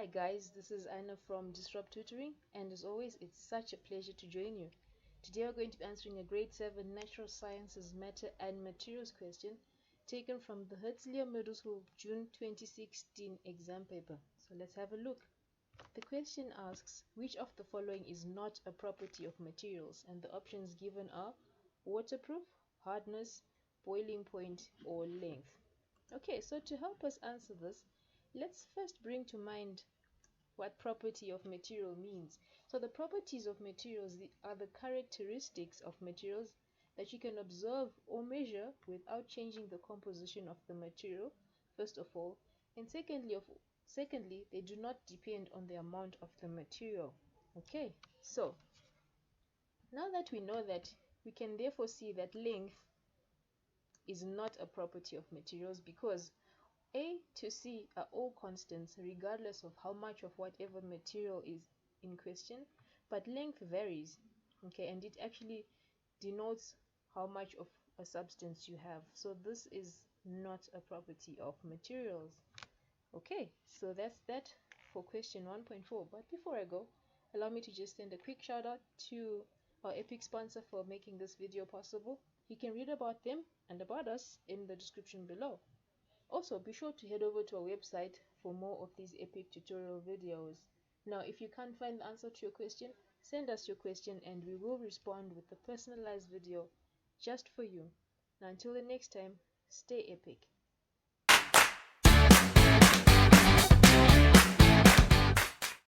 Hi guys, this is Anna from Disrupt Tutoring, and as always it's such a pleasure to join you. Today we're going to be answering a grade 7 natural sciences matter and materials question taken from the Herzia Middle School June 2016 exam paper. So let's have a look. The question asks, which of the following is not a property of materials? And the options given are waterproof, hardness, boiling point, or length. Okay, so to help us answer this, let's first bring to mind what property of material means. So the properties of materials are the characteristics of materials that you can observe or measure without changing the composition of the material, first of all, and secondly, they do not depend on the amount of the material. Okay, so now that we know that, we can therefore see that length is not a property of materials because A to C are all constants regardless of how much of whatever material is in question, but length varies, okay, and it actually denotes how much of a substance you have. So this is not a property of materials. Okay, so that's that for question 1.4. But before I go, allow me to just send a quick shout out to our epic sponsor for making this video possible. You can read about them and about us in the description below. Also, be sure to head over to our website for more of these epic tutorial videos. Now, if you can't find the answer to your question, send us your question and we will respond with a personalized video just for you. Now, until the next time, stay epic.